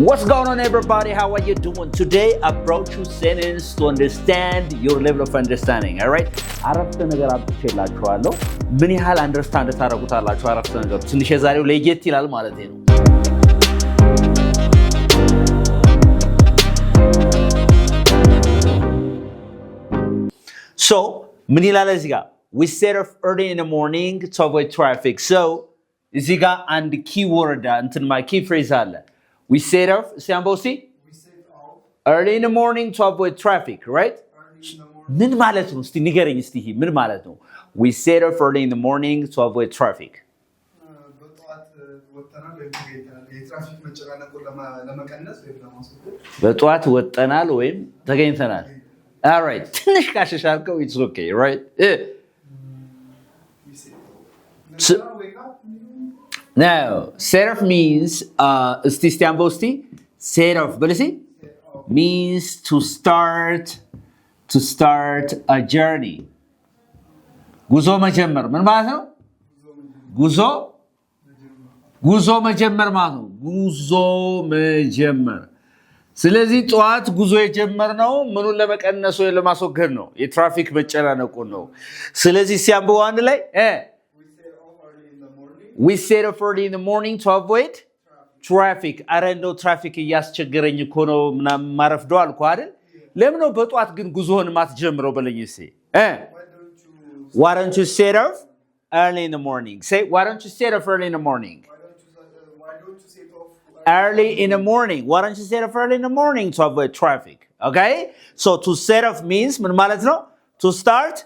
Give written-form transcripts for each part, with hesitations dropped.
What's going on, everybody? How are you doing? Today, I brought you sentence to understand your level of understanding. All right? አረፍተ ነገር አብጥቼላችኋለሁ። ምን ያህል አንደርስታንድ ታደርጉታላችሁ? አረፍተ ነገር ትንሽ የዛሬው ለየት ይላል ማለት ነው። So, ምን ይላል እዚህ ጋር? We set off early in the morning to avoid traffic. So, እዚህ ጋር አንድ keyword እንትን key phrase አለ. We set off, Sambosi? We set off early in the morning to avoid traffic, right? ምን ማለት ነው? እስቲ ንገረኝ እስቲ ይሄ ምን ማለት ነው? We set off early in the morning to avoid traffic. በጠዋት ወጥተናል ወይም ተገኝተናል. All right. ትንሽ ካሸሻልከው it's okay, right? Now, set off means set off means to start a journey. ጉዞ መጀመር ምን ማለት ነው? ጉዞ መጀመር ማለት ነው። ጉዞ መጀመር። ስለዚህ ጠዋት ጉዞ የጀመርነው ምኑን ለመቀነስ ወይ ለማስወገድ ነው? የትራፊክ መጨናነቁን ነው። ስለዚህ ሲያምበው አንድ ላይ We set off early in the morning to avoid traffic. አረንዶ ትራፊክ እያስቸገረኝ እኮ ነው ምናምን ማረፍዶ አልኩ አይደል? ለምን ነው በጧት ግን ጉዞውን ማትጀምረው በለኝ እስቲ? Why don't you set off early in the morning? Say, why don't you set off early in the morning? Early in the morning. Why don't you set off early in the morning to avoid traffic? Okay? So to set off means ምን ማለት ነው? To start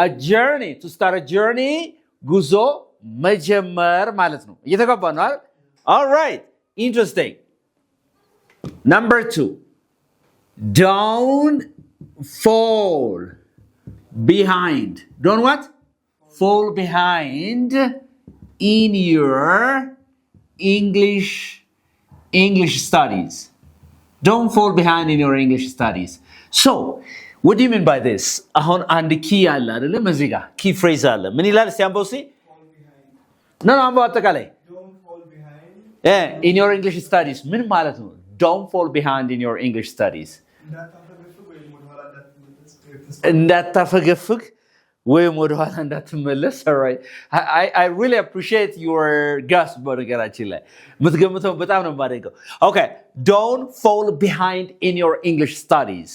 a journey. To start a journey, ጉዞ መጀመር ማለት ነው። እየተገባ ነው አይደል? All right. Interesting. Number 2. Don't fall behind. Don't what? Fall behind in your English studies. Don't fall behind in your English studies. So, what do you mean by this? አሁን አንድ key አለ አይደል? እዚህ ጋር key phrase አለ። ምን ይላል ሲያምበውሲ? No, አጠቃላይ don't fall behind in your English studies. ምን ማለት ነው? Don't fall behind in your English studies. እንዳታፈገፍግ ወይም ወደ ኋላ እንዳትመለስ. All right. I really appreciate your guess በነገራችን ላይ ምትገምተው በጣም ነው የማደንቀው. Okay. Don't fall behind in your English studies.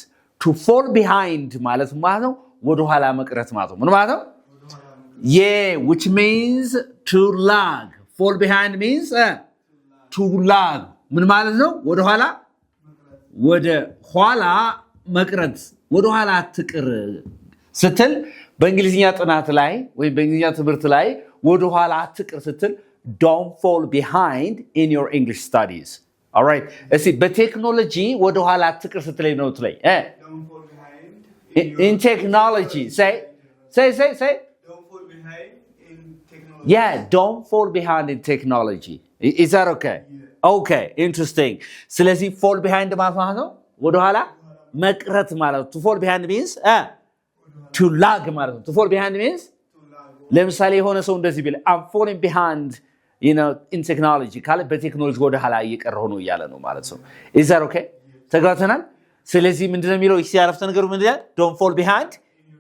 To fall behind ማለት ነው ወደ ኋላ መቅረት ማለት ነው. ምን ማለት ነው? Yeah, which means to lag. Fall behind means to lag. ምን ማለት ነው? ወደ ኋላ መቅረት ወደ ኋላ አትቅር ስትል በእንግሊዝኛ ጥናት ላይ ወይም በእንግሊዝኛ ትምህርት ላይ ወደ ኋላ አትቅር ስትል don't fall behind in your English studies. All right. እሺ በቴክኖሎጂ ወደ ኋላ አትቅር ስትለኝ ነው ትለኝ don't fall behind in technology. Say Yeah, don't fall behind in technology. Is that okay? Yeah. Okay, interesting. ስለዚህ fall behind ማለት ነው ወደ ኋላ መቅረት ማለት ነው. To fall behind means to lag ማለት ነው. To fall behind means ለምሳሌ የሆነ ሰው እንደዚህ ቢል I'm falling behind, in technology ካለ በቴክኖሎጂ ወደ ኋላ እየቀረሁ ነው እያለ ነው ማለት ነው. Is that okay? ተግባብተናል? ስለዚህ ምንድነው የሚለው ሲያረፍተ ነገሩ ምንድነው? Don't fall behind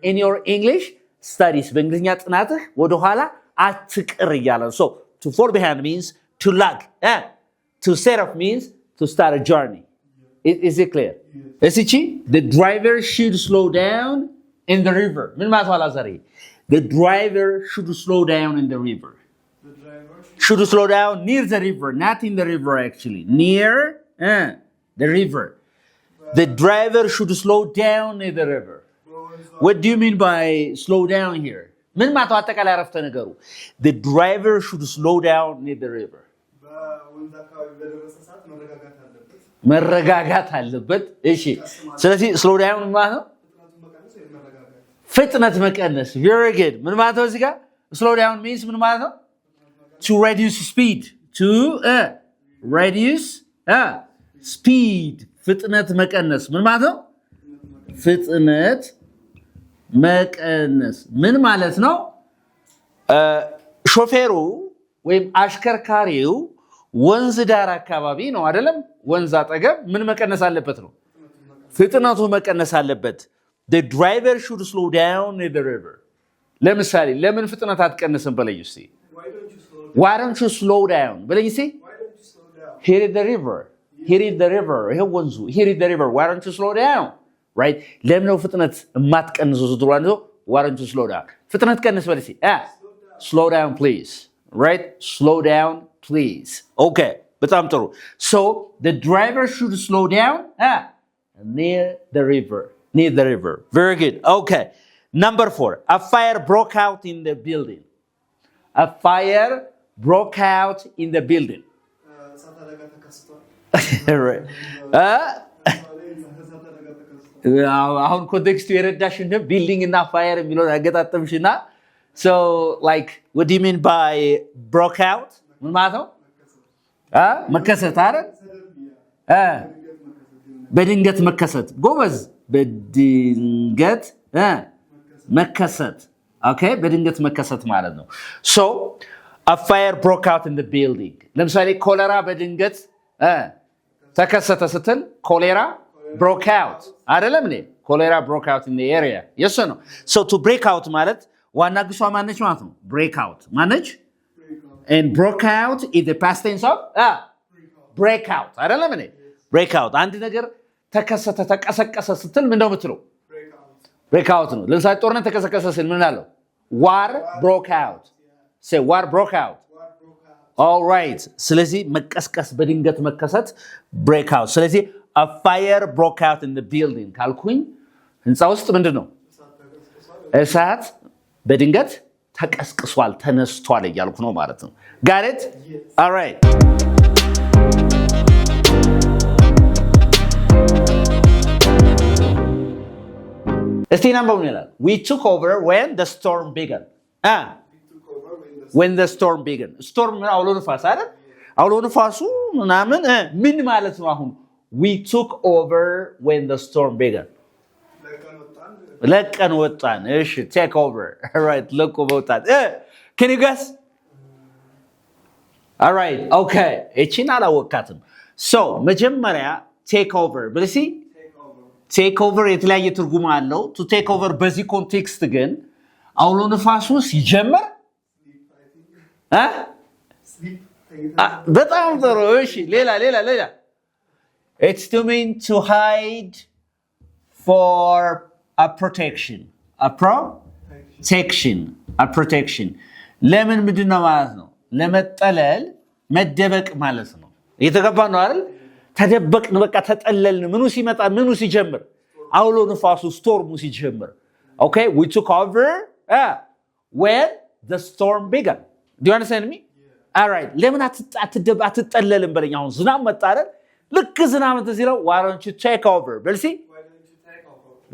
in your English studies. በእንግሊዝኛ ጥናትህ ወደ ኋላ አትቅር እያለ ነው. So to fall behind means to lag. To set off means to start a journey. Is it clear? Yes. The driver should slow down in the river. ምን ማለት ነው ዛሬ? The driver should slow down in the river. The driver should slow down near the river, not in the river actually. Near the river. The driver should slow down near the river. What do you mean by slow down here? ምን ማለት ነው አጠቃላይ አረፍተ ነገሩ? The driver should slow down near the river. መረጋጋት አለበት. እሺ ስለዚህ slow down ማለት ነው ፍጥነት መቀነስ. Very good. ምን ማለት ነው እዚህ ጋር slow down means ምን ማለት ነው? To reduce speed. To reduce speed. ፍጥነት መቀነስ ምን ማለት ነው? ፍጥነት መቀነስ ምን ማለት ነው? ሾፌሩ ወይም አሽከርካሪው ወንዝ ዳር አካባቢ ነው አይደለም ወንዝ አጠገብ ምን መቀነስ አለበት ነው ፍጥነቱ መቀነስ አለበት the driver should slow down near the river ለምሳሌ ለምን ፍጥነት አትቀንስም በለኝ እስቲ why don't you slow down በለኝ እስቲ here is the river ይሄ ወንዙ here is the river why don't you slow down right ለምን ነው ፍጥነት የማትቀንሱ ስትሏን why don't you slow down ፍጥነት ቀንስ በለኝ እስቲ slow down please right slow down please okay በጣም ጥሩ so the driver should slow down near the river very good okay number 4 a fire broke out in the building right አሁን ኮንቴክስቱ የረዳሽን ቢልዲንግ እና ፋየር የሚለው አገጣጠምሽና so like what do you mean by broke out ምን ማለት ነው መከሰት አይደል በድንገት መከሰት ጎበዝ በድንገት መከሰት okay በድንገት መከሰት ማለት ነው so a fire broke out in the building ለምሳሌ ኮሌራ በድንገት ተከሰተ ስትል ኮሌራ broke out አይደለም እንዴ ኮሌራ broke out in the area yes or no so to break out ማለት ዋና ግሷ ማነች ማለት ነው break out ማነች and broke out is the past tense of break out አይደለም እንዴ break out አንድ ነገር ተከሰተ ተቀሰቀሰ ስትል ምን እንደምትለው break out ነው ለምሳሌ ጦርነት ተቀሰቀሰ ሲል ምን አለው war broke out say war broke out all right ስለዚህ መቀስቀስ በድንገት መከሰት break out ስለዚህ a fire broke out in the building ካልኩኝ ህንጻ ውስጥ ምንድነው እሳት በድንገት ተቀስቅሷል ተነስቷል እያልኩ ነው ማለት ነው got it yes. all right እስቲ ነምበሩን ይላል we took over when the storm began when the storm began storm አውሎ ንፋስ አይደል አውሎ ንፋሱ ምናምን ምን ማለት ነው አሁን we took over when the storm began ለቀን ወጣን እሺ take over all right ለቆ ወጣን can you guess all right okay እቺን አላወቃትም so መጀመሪያ take over ብለሲ take over የተለያየ ትርጉም አለው to take over በዚህ ኮንቴክስት ግን አውሎ ንፋሱ ሲጀመር በጣም ጥሩ እሺ ሌላ it's to mean to hide for a protection ለምን ምንድነው ማለት ነው ለመጠለል መደበቅ ማለት ነው እየተገባ ነው አይደል ተደበቅን በቃ ተጠለልን ምኑ ሲመጣ ምኑ ሲጀምር አውሎ ንፋሱ ስቶርሙ ሲጀምር okay we took over when the storm began do you understand me all right ለምን አትጠለልን በለኝ አሁን ዝናብ መጣ አይደል ልክ ዝናብ ተሲለው why don't you take over በልሲ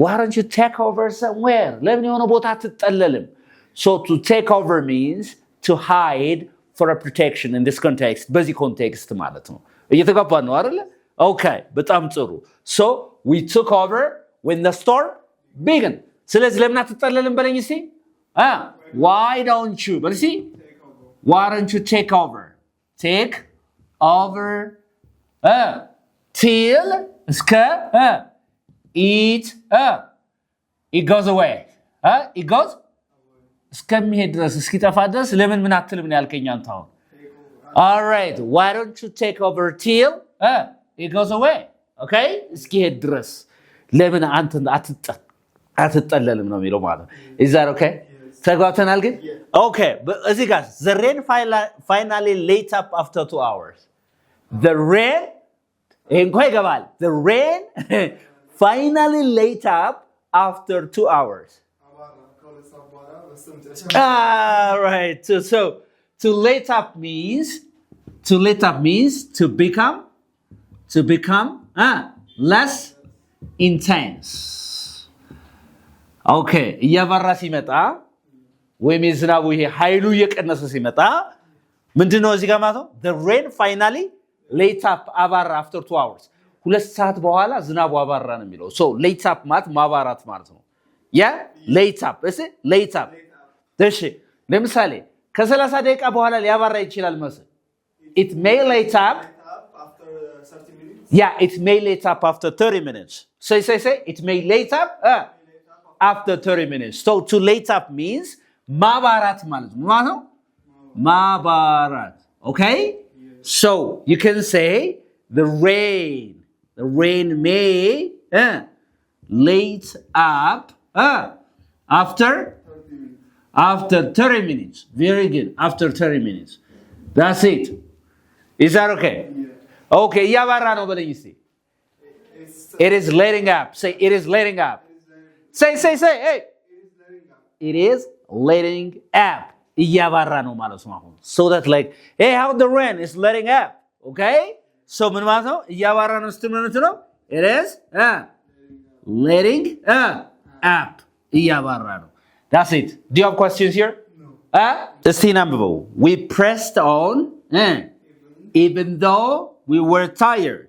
why don't you take over somewhere ለምን የሆነ ቦታ አትጠለልም so to take over means to hide for a protection in this context በዚህ ኮንቴክስት ማለት ነው እየተጋባ ነው አይደል okay በጣም ጥሩ so we took over when the storm began ስለዚህ ለምን አትጠለልም በለኝ እስቲ why don't you በልሲ why don't you take over till እስከ it goes away it goes እስከሚሄድ ድረስ እስኪጠፋ ድረስ ለምን ምን አትልም ነው ያልከኝ አንተ አሁን all right why don't you take over till it goes away okay እስኪሄድ ድረስ ለምን አንተ አትጠለልም ነው የሚለው ማለት is that okay ተጓተናል ግን okay እዚህ ጋር the rain finally let up after 2 hours the rain እንኳን ይገባል the rain finally let up after 2 hours all right so to let up means to become less intense okay እያበራ ሲመጣ ወይም ዝናቡ ይሄ ኃይሉ እየቀነሰ ሲመጣ ምንድነው እዚህ ጋር ማለት ነው the rain finally let up አባራ after 2 hours 2 ሰዓት በኋላ ዝናቡ አባራ ነው የሚለው so let up ማለት ማባራት ማለት ነው let up let up እሺ ለምሳሌ ከ30 ደቂቃ በኋላ ሊያባራ ይችላል መስል it may light up after 30 minutes. Yeah, it may light up after 30 minutes. Say. It may light up after 30 minutes. So to light up means ማባራት ማለት ነው ማለት ነው ማባራት okay so you can say the rain may light up after 30 minutes. Very good. After 30 minutes. That's it. Is that okay? Yeah. Okay. እያባራ ነው በለኝ እስቲ It is letting up. Say it is letting up. Say. Hey. It is letting up. እያባራ ነው ማለት ነው አሁን so that like hey how the rain is letting up. Okay? So ምን ማለት ነው እያባራ ነው ስትምንት ነው it is letting up. እያባራ ነው. That's it. Do you have questions here? No. Let's see number. We pressed on even though we were tired.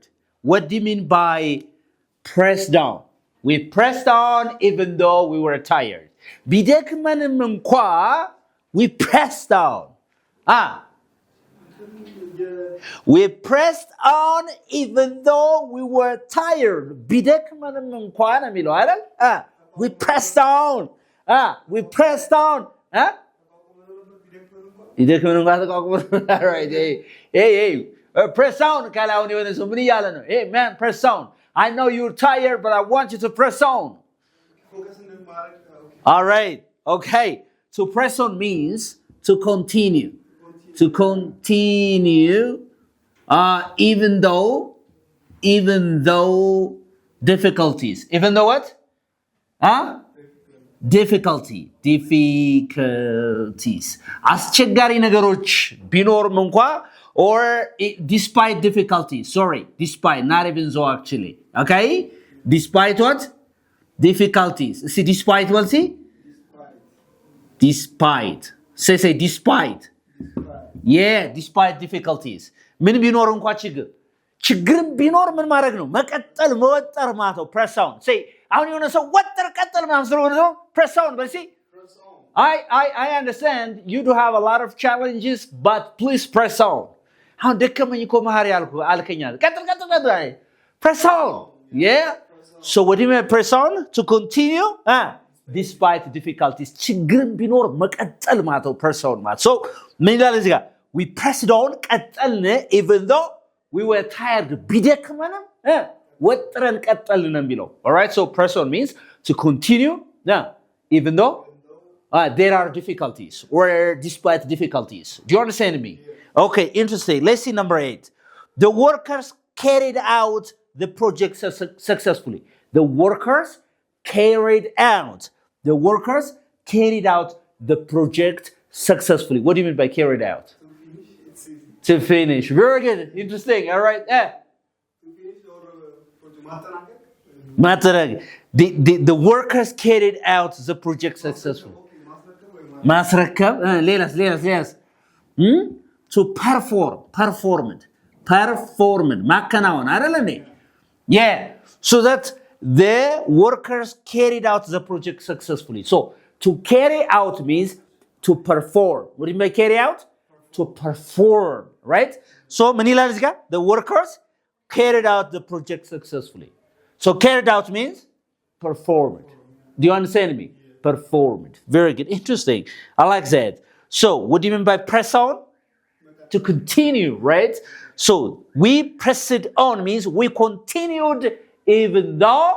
What do you mean by pressed on? We pressed on even though we were tired. ቢደክመንም እንኳ we pressed on. We pressed on even though we were tired. ቢደክመንም እንኳ ነው የሚለው አይደል? We pressed on. We pressed on. ይደክመንም እንኳ ተቋቁመን right. Hey. Press on. ካላውን የሆነ ሰው ምን እያለ ነው? Hey man, press on. I know you're tired, but I want you to press on. All right. Okay. To press on means to continue. To continue. Even though difficulties. Even though what? Difficulties. አስቸጋሪ ነገሮች ቢኖርም እንኳ or despite difficulties. Sorry, despite, not even so actually. Okay? Despite what? Difficulties. See, despite what? See? Despite. Say, despite. Yeah, despite difficulties. ምን ቢኖር እንኳ ችግርም ቢኖር ምን ማድረግ ነው? መቀጠል መወጠር ማለት ነው። press on. Say, አሁን የሆነ ሰው ወጥር ቀጠል ምናምን ስለሆነ ነው press on. But see? I understand you do have a lot of challenges, but please press on. አሁን ደከመኝ እኮ መሐሪ አልከኛል ቀጥል press on. Yeah. So what do you mean press on? To continue despite difficulties. ችግርም ቢኖር መቀጠል ማለት ነው press on ማለት. So ምን ይላል እዚህ ጋር? We pressed on ቀጠልን even though we were tired. ቢደክመንም ወጥረን ቀጠልን ነው የሚለው. All right? So press on means to continue even though there are difficulties or despite difficulties. Do you understand me? Okay, interesting. Let's see number 8. The workers carried out the project successfully. The workers carried out the project successfully. What do you mean by carried out? To finish. Very good. Interesting. All right. To finish or the workers carried out the project successfully. ማስረከብ ሌላስ to performed ማከናወን አይደል እንዴ yeah so that the workers carried out the project successfully. So to carry out means to perform. What do you mean by carry out? To perform, right? So ምን ይላል እዚህ ጋር the workers carried out the project successfully. So carried out means performed. Do you understand me? Performed. Very good. Interesting. I like that. So what do you mean by press on? To continue, right? So we pressed it on means we continued even though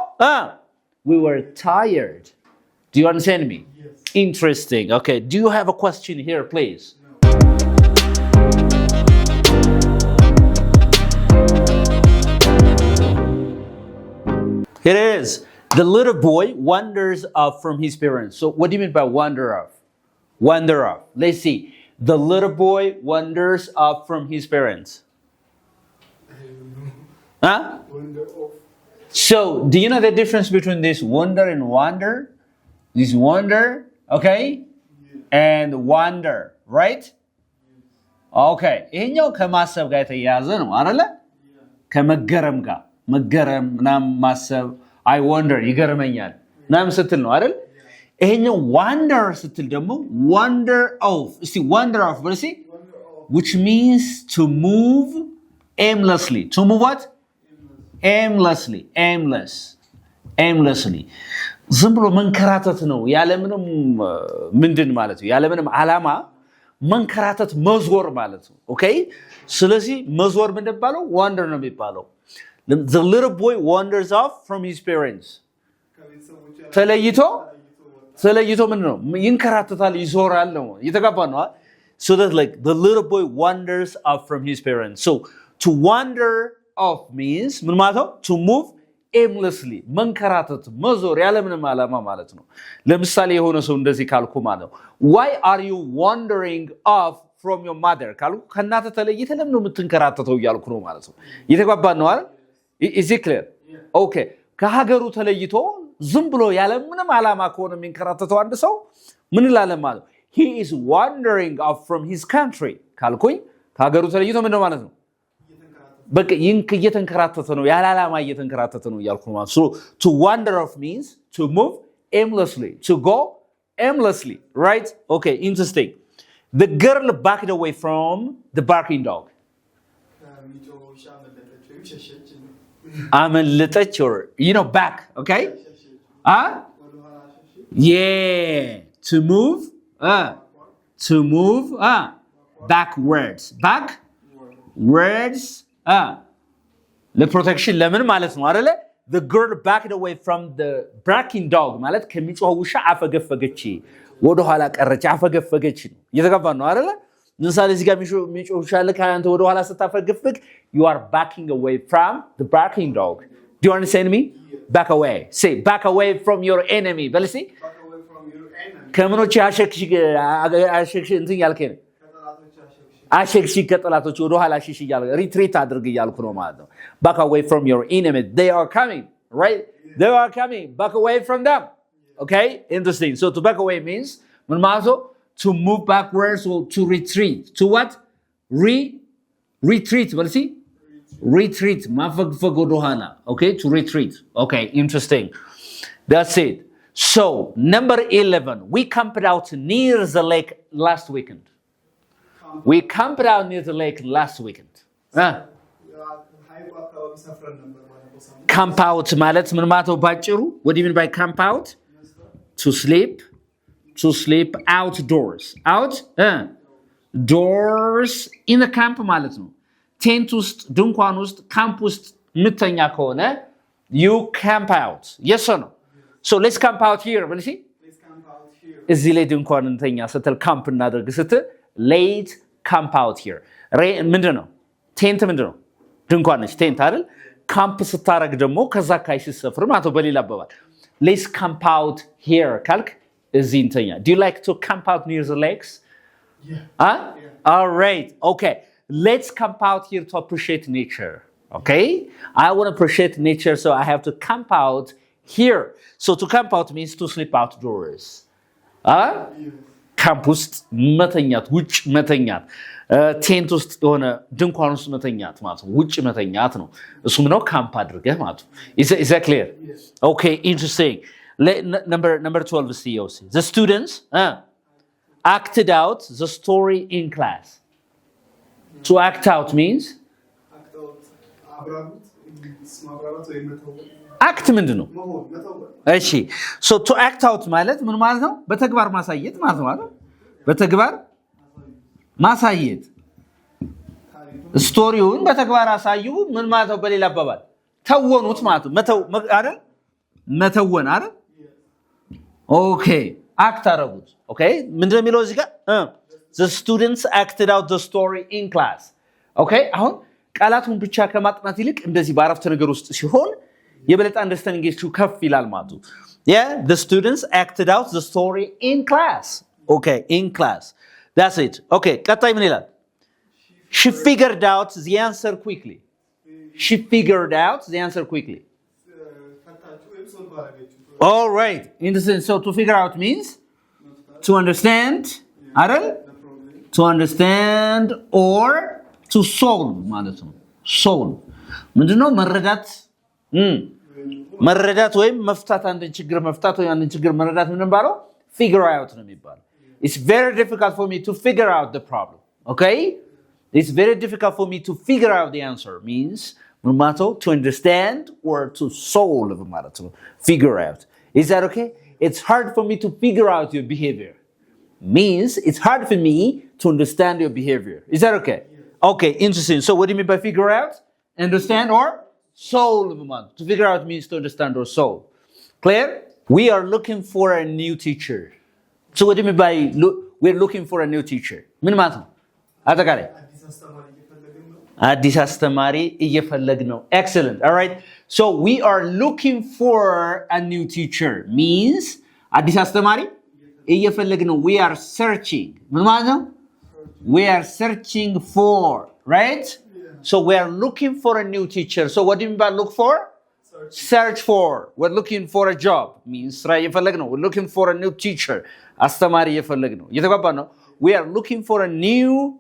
we were tired. Do you understand me? Yes. Interesting. Okay. Do you have a question here, please? No. It is. The little boy wanders off from his parents. So what do you mean by wander off? Wander off. Let's see. The little boy wanders off from his parents. Wander off. So do you know the difference between this wander and wander? This wander, okay? Yeah. And wander, right? Okay. ይሄኛው ከማሰብ ጋር የተያያዘ ነው አይደለ? ከመገረም ጋር መገረም ምናምን ማሰብ I wonder ይገርመኛል ምናምን ስትል ነው አይደል? ይሄኛው wander ስትል ደግሞ wander off. እስቲ wander off በል እስቲ which means to move aimlessly. To move what? Aimlessly. Aimlessly. ዝም ብሎ መንከራተት ነው ያለምንም ምንድን ማለት ነው ያለምንም ዓላማ መንከራተት መዞር ማለት ነው ኦኬ ስለዚህ መዞር ምን እንደባለው wander ነው የሚባለው the little boy wanders off from his parents ተለይቶ ምን ነው ይንከራተታል ይዞራል ነው የተጋባ ነው so that like the little boy wanders off from his parents so to wander off means ምን ማለት ነው to move aimlessly መንከራተት መዞር ያለምንም ዓላማ ማለት ነው ለምሳሌ የሆነ ሰው እንደዚህ ካልኩ ማለት ነው why are you wandering off from your mother ካልኩ ከናተ ተለይተ ለምን ነው የምትንከራተተው ይያልኩ ነው ማለት ነው የተጓባን ነው አይደል is it clear okay ከሀገሩ ተለይቶ ዝም ብሎ ያለምንም ዓላማ ከሆነ የሚንከራተተው አንድ ሰው ምን ይላል ማለት he is wandering off from his country ካልኩኝ ከሀገሩ ተለይቶ ምን ነው ማለት ነው በቃ እየተንከራተተ ነው ያለ ዓላማ እየተንከራተተ ነው ያልኩ ነው so to wander off means to move aimlessly to go aimlessly right okay interesting the girl backed away from the barking dog አመለጠች or you know back okay yeah to move backwards the protection ለምን ማለት ነው አይደለ the girl backed away from the barking dog ማለት ከሚጮህ ውሻ አፈገፈገች ወደ ኋላ ቀረች አፈገፈገች እየተጋባ ነው አይደለ ለምሳሌ እዚህ ጋር የሚጮህ ውሻ ለካንተ ወደ ኋላ ስታፈገፍግ you are backing away from the barking dog do you understand me back away say back away from your enemy በልሲ back away from your enemy ከምኖች አሸክሽ እንትን ያልከኝ አሸክሽ ከጠላቶች ወደ ኋላ ሽሽ ይያል ሪትሪት አድርግ ይያልኩ ነው ማለት ነው back away from your enemy they are coming right they are coming back away from them okay interesting so to back away means ምን ማለት ነው to move backwards or to retreat to what retreat well see retreat ማፈግፈግ ወደ ኋላ okay to retreat okay interesting that's it so number 11 we camped out near the lake last weekend last weekend camp out ማለት ምን ማለት ነው ባጭሩ what do you mean by camp out to sleep outdoors doors in the camp ማለት ነው ቴንት ውስጥ ድንኳን ውስጥ ካምፕ ውስጥ ምተኛ ከሆነ you camp out yes or no so let's camp out here will you see እዚህ ላይ ድንኳን እንተኛ ስትል ካምፕ እናደርግ ስትል late camp out here ምንድነው ቴንት ምንድነው ድንኳን ነች ቴንት አይደል ካምፕ ስታረግ ደግሞ ከዛ ካይሽ ሰፍር ማለት በሌላ አባባል let's camp out here ካልክ እዚህ እንተኛ do you like to camp out near the lakes all right okay let's camp out here to appreciate nature okay I want to appreciate nature so I have to camp out here so to camp out means to sleep outdoors ካምፕ ውስጥ መተኛት ውጭ መተኛት ቴንት ውስጥ ሆነ ድንኳን ውስጥ መተኛት ማለት ነው ውጭ መተኛት ነው እሱም ነው ካምፕ አድርገህ ማለት ነው is that clear yes. okay interesting number 12 COC the students acted out the story in class to act out means act ምንድነው እሺ so to act out ማለት ምን ማለት ነው በተግባር ማሳየት ማለት ነው በተግባር ማሳየት ስቶሪውን በተግባር አሳዩ ምን ማለት ነው በሌላ አባባል ተወኑት ማለት ነው አይደል መተወን አይደል ኦኬ አክት አረጉት ኦኬ ምንድነው የሚለው እዚህ ጋር the students acted out the story in class ኦኬ አሁን ቃላቱን ብቻ ከማጥናት ይልቅ እንደዚህ በአረፍተ ነገር ውስጥ ሲሆን የበለጠ አንደርስታንዲንግቹ ከፍ ይላል ማለት ነው yeah the students acted out the story in class okay in class that's it okay ቀጣይ ምን ይላል she figured out the answer quickly all right in the sense so to figure out means to understand አይደል to understand or to solve ማለት ነው solve ምንድነው መረዳት ወይም መፍታት አንድን ችግር መፍታት ወይ አንድን ችግር መረዳት ምን እንባለው figure out ነው የሚባለው it's very difficult for me to figure out the problem okay It's very difficult for me to figure out the answer. Means to understand or to solve. Figure out. Is that okay? It's hard for me to figure out your behavior. Means it's hard for me to understand your behavior. Is that okay? Okay, interesting. So what do you mean by figure out? Understand or solve. To figure out means to understand or solve. Clear? We are looking for a new teacher. So what do you mean by we're looking for a new teacher? ምን ማለት ነው? አጠቃላይ አዲስ አስተማሪ እየፈለግን ነው። Excellent. All right. So we are looking for a new teacher means አዲስ አስተማሪ እየፈለግን ነው. We are searching. ምን ማለት ነው? We are searching for, right? So we are looking for a new teacher. So what do you mean by look for? Search for. We're looking for a job. Means we're looking for a new teacher. Astamari yefelegno. We are looking for a new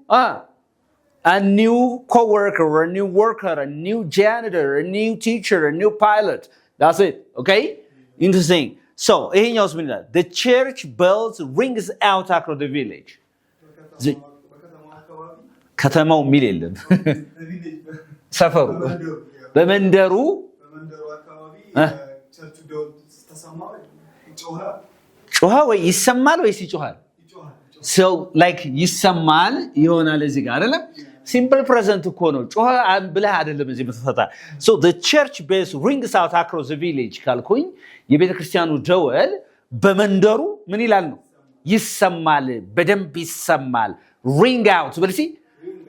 co-worker, a new worker, a new janitor, a new teacher, a new pilot. That's it. Okay? Interesting. So, the church bells rings out across the village. ከተማው ሚል የለም ሰፈሩ በመንደሩ ጮኸ ወይ ይሰማል ወይስ ይጮሃል? So like ይሰማል ይሆናል እዚህ ጋር አይደለም simple present እኮ ነው ጮኸ ብለህ አይደለም እዚህ መተፈታ So the church bells rings out across the village ካልኩኝ የቤተ ክርስቲያኑ ደወል በመንደሩ ምን ይላል ነው ይሰማል በደንብ ይሰማል ring out በልሲ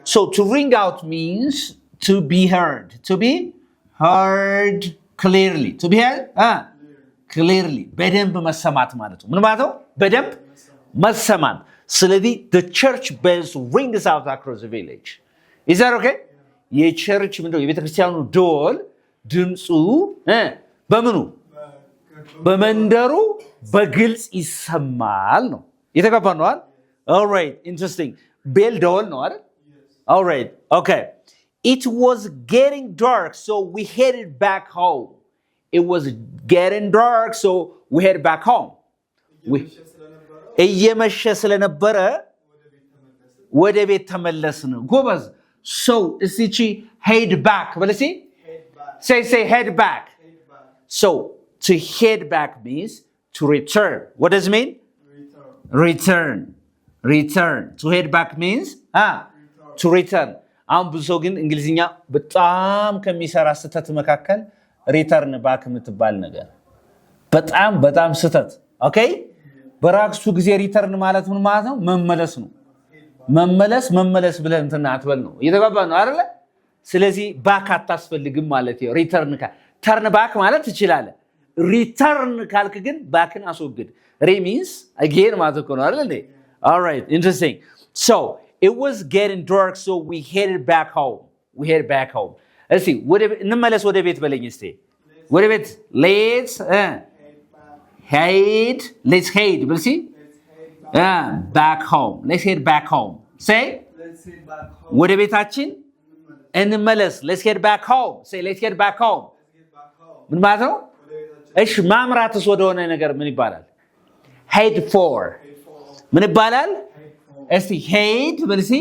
So to ring out means to be heard. To be heard clearly. To be heard? Clearly. በደንብ መሰማት ማለት ነው። ምን ማለት ነው? በደንብ መሰማት. ስለዚህ the church bells rings out across the village. Is that okay? የቸርች ምንድነው? የቤተክርስቲያኑ ደወል ድምፁ በምኑ? በመንደሩ በግልጽ ይሰማል ነው። የተገባ ነው አይደል? All right, interesting. ቤል ደወል ነው አይደል? All right. Okay. It was getting dark, so we headed back home. It was getting dark, so we headed back home. እየመሸ ስለነበረ ወደ ቤት ተመለስን ጎበዝ So እስቲ head back በለሲ say head back So to head back means to return What does it mean? Return To head back means to return አሁን ብዙ ሰው ግን እንግሊዝኛ በጣም ከሚሰራ ስህተት መካከል return back የምትባል ነገር በጣም ስህተት ኦኬ በራክሱ ጊዜ return ማለት ምን ማለት ነው መመለስ ነው መመለስ ብለህ እንትና አትበል ነው እየተባባ ነው አይደለ ስለዚህ back አታስፈልግም ማለት ነው return turn back ማለት ትችላለህ return ካልክ ግን backን አስወግድ means again ማለት ነው አይደል All right interesting So It was getting dark, so we headed back home. Let's see. እንመለስ ወደ ቤት በለኝ እስቲ ወደ ቤት let's head በል see back home let's head back home say ወደ ቤታችን እንመለስ let's head back home say let's head back home ምን ማለት ነው እሺ ማምራትስ ወደሆነ ነገር ምን ይባላል head for ምን ይባላል እስቲ head በልሲ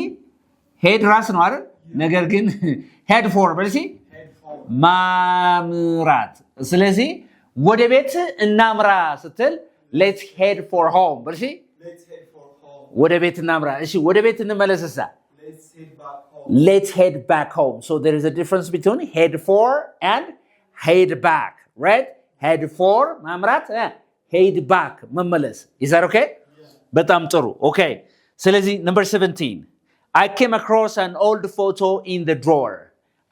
head ራስ ነው አይደል ነገር ግን head for በልሲ ማምራት ስለዚህ ወደ ቤት እናምራ ስትል let's head for home በልሲ ወደ ቤት እናምራ እሺ ወደ ቤት እንመለስሳ let's head back home so there is a difference between head for and head back right head for ማምራት head back መመለስ is that okay በጣም ጥሩ okay ስለዚህ number 17 I came across an old photo in the drawer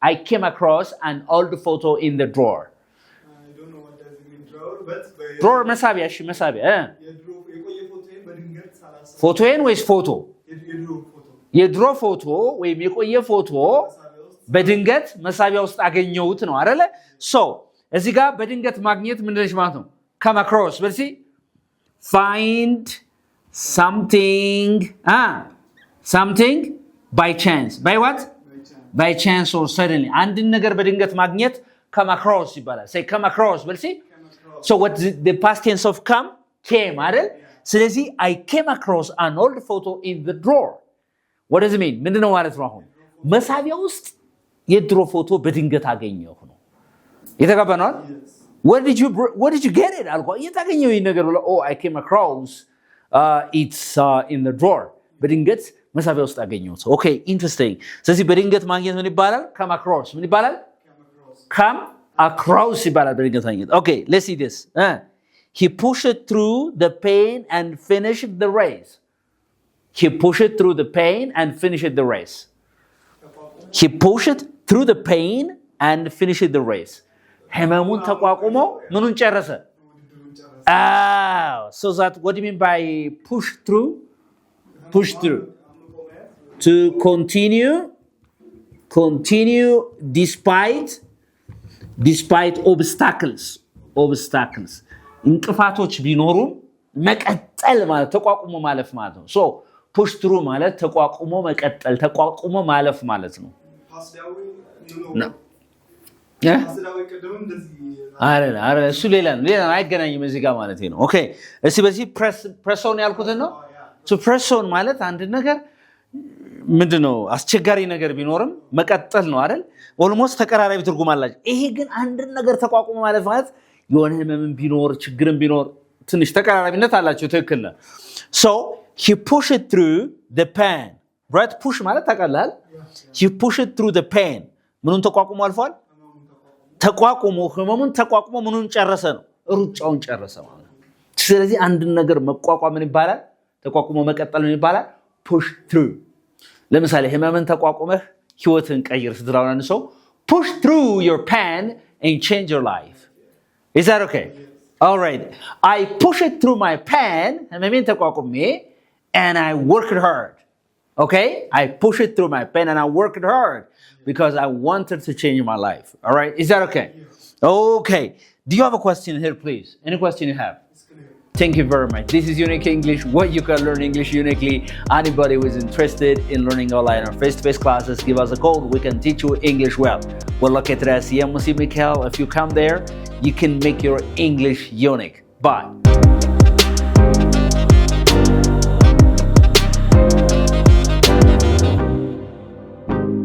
I came across an old photo in the drawer I don't know what does it mean drawer but drawer መሳቢያ እሺ መሳቢያ ፎቶዬን ወይስ ፎቶ የድሮ ፎቶ ወይም የቆየ ፎቶ በድንገት መሳቢያ ውስጥ አገኘሁት ነው አይደለ so እዚህ ጋር በድንገት ማግኘት ምን እንደሽ ማለት ነው come across በልሲ find something by chance by what by chance or suddenly አንድን ነገር በድንገት ማግኘት come across ይባላል say come across በልሲ so what the past tense of come came አይደል ስለዚህ I came across an old photo in the drawer what does it mean ምንድነው ማለት ነው አሁን መሳቢያ ውስጥ የድሮ ፎቶ በድንገት አገኘሁ ነው የተቀበናል Where did you get it? አልኳ የታገኘው ይሄ ነገር ብለ Oh, I came across it's in the drawer. በድንገት መሳቢያ ውስጥ አገኘሁት። Okay, interesting. ስለዚህ በድንገት ማግኘት ምን ይባላል? Come across. ምን ይባላል? Come across ይባላል በድንገት ማግኘት። Okay, let's see this. He pushed through the pain and finished the race. He pushed through the pain and finished the race. He pushed through the pain and finished the race. ህመሙን ተቋቁሞ ምኑን ጨረሰ? So that what do you mean by push through? Push through. To continue despite obstacles. እንቅፋቶች ቢኖሩም መቀጠል ማለት ተቋቁሞ ማለፍ ማለት ነው። So push through ማለት ተቋቁሞ መቀጠል ተቋቁሞ ማለፍ ማለት ነው። አረ እሱ ሌላ አይገናኝም እዚህ ጋር ማለት ነው። ኦኬ እሺ በዚህ press on ያልኩት ነው። So press on ማለት አንድ ነገር ምንድነው አስቸጋሪ ነገር ቢኖርም መቀጠል ነው አይደል? ኦልሞስት ተቀራራቢ ትርጉም አላቸው። ይሄ ግን አንድ ነገር ተቋቁሞ ማለት የሆነ ህመም ቢኖር ችግርም ቢኖር ትንሽ ተቀራራቢነት አላቸው። ትክክል ነው። So he pushed through the pain. Right? push ማለት ታውቃለህ? He pushed through the pain. ምኑን ተቋቁሞ አልፏል? ተቋቁሞ ህመሙን ተቋቁሞ ምኑን ጨረሰ ነው? ሩጫውን ጨረሰ ማለት ነው። ስለዚህ አንድ ነገር መቋቋም ምን ይባላል? ተቋቁሞ መቀጠል ምን ይባላል? push through። ለምሳሌ ህመምን ተቋቁመህ ህይወትን ቀይር ስትራውን አንድ ሰው push through your pain and change your life. Is that okay? All right. I pushed through my pain ህመሜን ተቋቁሜ and I worked hard. Okay? I pushed through my pain and I worked hard because I wanted to change my life. All right? Is that okay? Okay. Do you have a question here, please? Any question you have? Thank you very much. This is Unique English, where you can learn English uniquely. Anybody who is interested in learning online or face-to-face classes, give us a call. We can teach you English well. We're located at CMC Michael. If you come there, you can make your English unique. Bye.